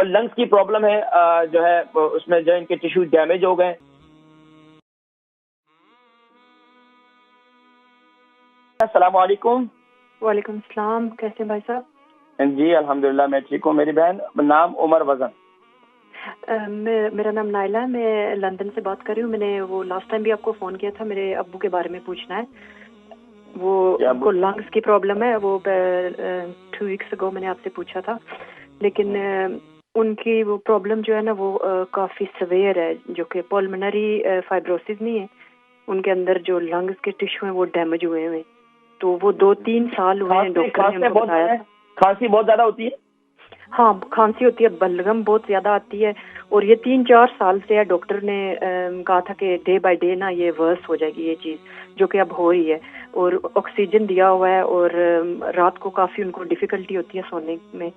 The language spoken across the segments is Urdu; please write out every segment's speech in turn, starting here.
اور لنگس کی پرابلم ہے جو ہے اس میں جو ان کے ٹیشو ڈیمیج ہو گئے. السلام علیکم. وعلیکم السلام. کیسے بھائی صاحب؟ جی الحمدللہ میں ٹھیک ہوں. میری بہن نام عمر وزن. میرا نام نائلہ ہے. میں لندن سے بات کر رہی ہوں. میں نے وہ لاسٹ ٹائم بھی آپ کو فون کیا تھا. میرے ابو کے بارے میں پوچھنا ہے. وہ ان کو لنگس کی پرابلم ہے. وہ 2 ویکس اگو میں نے آپ سے پوچھا تھا, لیکن ان کی وہ پرابلم جو ہے نا وہ کافی سویئر ہے, جو کہ پولمنری فائبروسس نہیں ہے. ان کے اندر جو لنگس کے ٹیشو ہیں وہ ڈیمیج ہوئے ہیں. تو وہ 2-3 سال ہوئے ہیں. ڈاکٹر نے ان کو بتایا. کھانسی بہت زیادہ ہوتی ہے؟ ہاں کھانسی ہوتی ہے, بلغم بہت زیادہ آتی ہے, اور یہ 3-4 سال سے ہے. ڈاکٹر نے کہا تھا کہ ڈے بائی ڈے نا یہ ورس ہو جائے گی یہ چیز, جو کہ اب ہو رہی ہے. اور آکسیجن دیا ہوا ہے, اور رات کو کافی ان کو ڈیفیکلٹی ہوتی ہے سونے میں.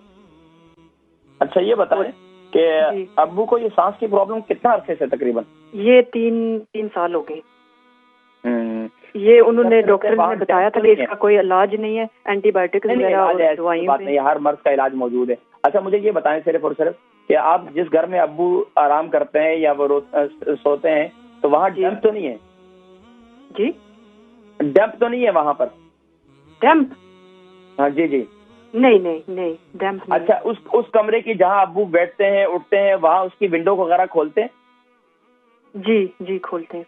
اچھا یہ بتائیں کہ ابو کو یہ سانس کی پرابلم کتنا عرصے سے تقریباً؟ یہ 3 سال ہو گئے. یہ انہوں نے ڈاکٹر نے بتایا تھا کہ اس کا کوئی علاج نہیں ہے, اینٹی بایوٹک وغیرہ اور دوائیں نہیں, ہر مرض کا علاج موجود ہے. اچھا مجھے یہ بتائیں صرف اور صرف کہ آپ جس گھر میں ابو آرام کرتے ہیں یا وہ سوتے ہیں تو وہاں ڈیمپ تو نہیں ہے؟ جی ڈیمپ تو نہیں ہے وہاں پر؟ ڈیمپ؟ ہاں جی نہیں ڈیمپ. اچھا اس کمرے کی جہاں ابو بیٹھتے ہیں اٹھتے ہیں وہاں اس کی ونڈو وغیرہ کھولتے ہیں؟ جی کھولتے ہیں.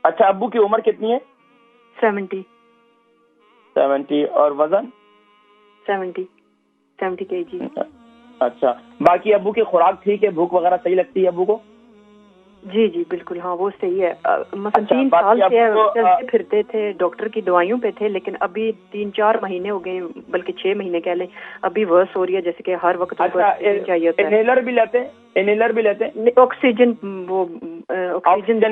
اچھا ابو کی عمر کتنی ہے؟ 70. اور وزن؟ 70 kg. اچھا باقی ابو کی خوراک ٹھیک ہے؟ بھوک وغیرہ صحیح لگتی ہے ابو کو؟ جی بالکل ہاں وہ صحیح ہے. مثلا 3 سال سے چلتے پھرتے تھے, ڈاکٹر کی دوائیوں پہ تھے, لیکن ابھی 3-4 مہینے ہو گئے, بلکہ 6 مہینے کہہ لیں, ابھی ورس ہو رہی ہے. جیسے کہ ہر وقت چاہیے ہوتا ہے. انہیلر بھی لیتے ہیں؟ آکسیجن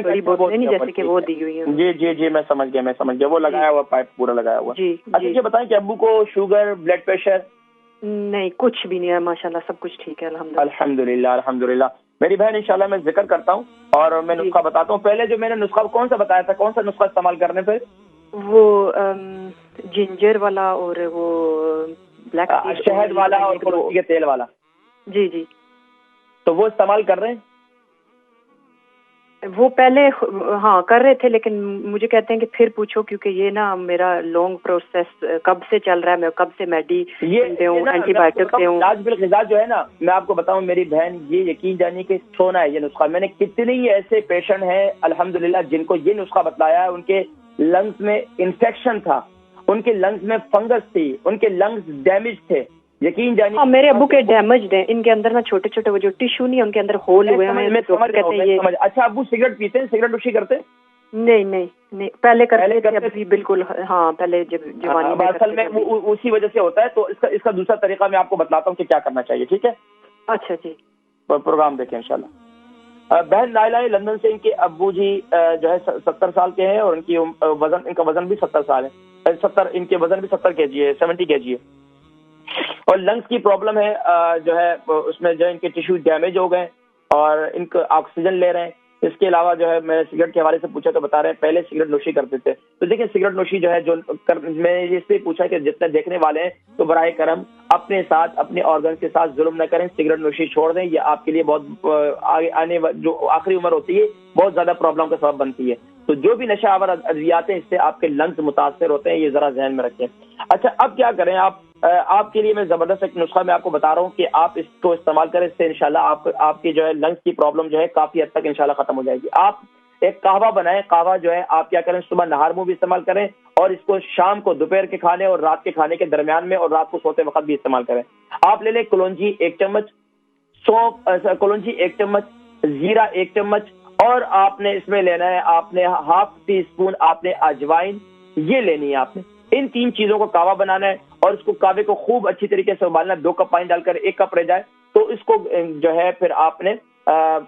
بڑی بوتلیں نہیں جیسے کہ وہ دی ہوئی ہیں. جی میں سمجھ گیا وہ لگایا ہوا پائپ پورا لگایا ہوا. اچھا یہ بتائیں کہ ابو کو شوگر بلڈ پریشر؟ نہیں کچھ بھی نہیں ہے ماشاءاللہ, سب کچھ ٹھیک ہے الحمدللہ. میری بہن انشاءاللہ میں ذکر کرتا ہوں اور میں نسخہ بتاتا ہوں. پہلے جو میں نے نسخہ کون سا بتایا تھا, کون سا نسخہ استعمال کرنے پہ؟ وہ جنجر والا اور وہ بلیک شہد والا اور کلوسی کے تیل والا. جی تو وہ استعمال کر رہے ہیں؟ وہ پہلے ہاں کر رہے تھے, لیکن مجھے کہتے ہیں کہ پھر پوچھو, کیونکہ یہ نا میرا لانگ پروسیس کب سے چل رہا ہے. میں کب سے اینٹی بایوٹک دے ہوں. علاج بالغذا جو ہے نا, میں آپ کو بتاؤں میری بہن, یہ یقین جانیے کہ سونا ہے یہ نسخہ. میں نے کتنے ایسے پیشنٹ ہیں الحمدللہ جن کو یہ نسخہ بتلایا ہے. ان کے لنگس میں انفیکشن تھا, ان کے لنگس میں فنگس تھی, ان کے لنگس ڈیمیج تھے. یقین جانیے میرے ابو کے ڈیمیج ہیں. ان کے اندر نا چھوٹے وہ جو ٹیشو نہیں ہے, ان کے اندر ہول ہوئے ہیں. اچھا ابو سگریٹ پیتے ہیں, سگریٹ نوشی کرتے ہیں؟ نہیں پہلے کرتے تھے بالکل. ہاں پہلے جب جوانی میں اصل میں اسی وجہ سے ہوتا ہے. تو اس کا دوسرا طریقہ میں آپ کو بتلاتا ہوں کہ کیا کرنا چاہیے. ٹھیک ہے اچھا جی, پروگرام دیکھیں انشاءاللہ. بہن نائلہ لندن سے, ان کے ابو جی جو ہے 70 سال کے ہیں, اور ان کی ان کا وزن بھی 70 سال ہے. 70 ان کے وزن بھی 70 kg ہے, 70 kg ہے. اور لنگس کی پرابلم ہے جو ہے اس میں جو ان کے ٹیشو ڈیمیج ہو گئے, اور ان کو آکسیجن لے رہے ہیں. اس کے علاوہ جو ہے میں نے سگریٹ کے حوالے سے پوچھا تو بتا رہے ہیں پہلے سگریٹ نوشی کرتے تھے. تو دیکھیں سگریٹ نوشی جو ہے جو میں نے اس سے پوچھا کہ جتنے دیکھنے والے ہیں تو براہ کرم اپنے ساتھ اپنے آرگن کے ساتھ ظلم نہ کریں, سگریٹ نوشی چھوڑ دیں. یہ آپ کے لیے بہت آنے جو آخری عمر ہوتی ہے بہت زیادہ پرابلم کا سبب بنتی ہے. تو جو بھی نشہ آور ادویات ہیں اس سے آپ کے لنگس متاثر ہوتے ہیں, یہ ذرا ذہن میں رکھیں. اچھا اب کیا کریں, آپ کے لیے میں زبردست ایک نسخہ میں آپ کو بتا رہا ہوں کہ آپ اس کو استعمال کریں. اس سے انشاءاللہ آپ کی جو ہے لنگس کی پرابلم جو ہے کافی حد تک انشاءاللہ ختم ہو جائے گی. آپ ایک قہوہ بنائیں. قہوہ جو ہے آپ کیا کریں, صبح نہار منہ بھی استعمال کریں, اور اس کو شام کو دوپہر کے کھانے اور رات کے کھانے کے درمیان میں اور رات کو سوتے وقت بھی استعمال کریں. آپ لے لیں کلونجی 1 چمچ, سونف کلونجی 1 چمچ, زیرہ 1 چمچ, اور آپ نے اس میں لینا ہے آپ نے ½ ٹی اسپون آپ نے اجوائن یہ لینی ہے. آپ نے ان 3 چیزوں کو قہوہ بنانا ہے, اور اس کو قہوے کو خوب اچھی طریقے سے ابالنا ہے. 2 کپ پانی ڈال کر 1 کپ رہ جائے تو اس کو جو ہے پھر آپ نے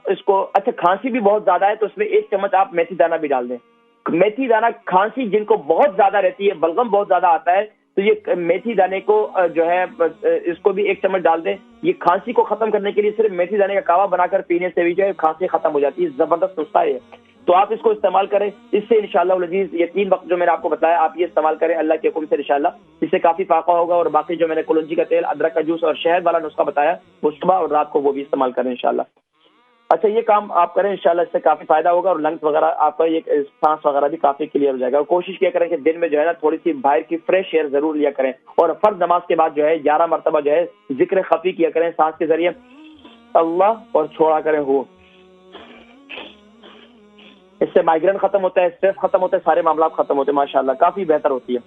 اس کو, اچھا کھانسی بھی بہت زیادہ ہے تو اس میں 1 چمچ آپ میتھی دانہ بھی ڈال دیں. میتھی دانہ کھانسی جن کو بہت زیادہ رہتی ہے, بلغم بہت زیادہ آتا ہے, تو یہ میتھی دانے کو جو ہے اس کو بھی 1 چمچ ڈال دیں. یہ کھانسی کو ختم کرنے کے لیے صرف میتھی دانے کا قہوہ بنا کر پینے سے بھی جو ہے کھانسی ختم ہو جاتی ہے. زبردست نسخہ ہے. تو آپ اس کو استعمال کریں، اس سے انشاءاللہ العزیز یہ 3 وقت جو میں نے آپ کو بتایا آپ یہ استعمال کریں اللہ کے حکم سے انشاءاللہ، اس سے کافی فائدہ ہوگا۔ اور باقی جو میں نے کلونجی کا تیل، ادرک کا جوس اور شہد والا نسخہ بتایا وہ صبح اور رات کو وہ بھی استعمال کریں انشاءاللہ۔ اچھا یہ کام آپ کریں انشاءاللہ، اس سے کافی فائدہ ہوگا اور لنگس وغیرہ آپ کا یہ سانس وغیرہ بھی کافی کلیئر ہو جائے گا۔ اور کوشش کیا کریں کہ دن میں جو ہے نا تھوڑی سی باہر کی فریش ایئر ضرور لیا کریں، اور فرض نماز کے بعد جو ہے 11 مرتبہ جو ہے ذکر خفی کیا کریں سانس کے ذریعے اللہ، اور چھوڑا کریں ہو۔ اس سے مائگرین ختم ہوتا ہے، اسٹریس ختم ہوتا ہے، سارے معاملات ختم ہوتے ہیں ماشاءاللہ، کافی بہتر ہوتی ہے۔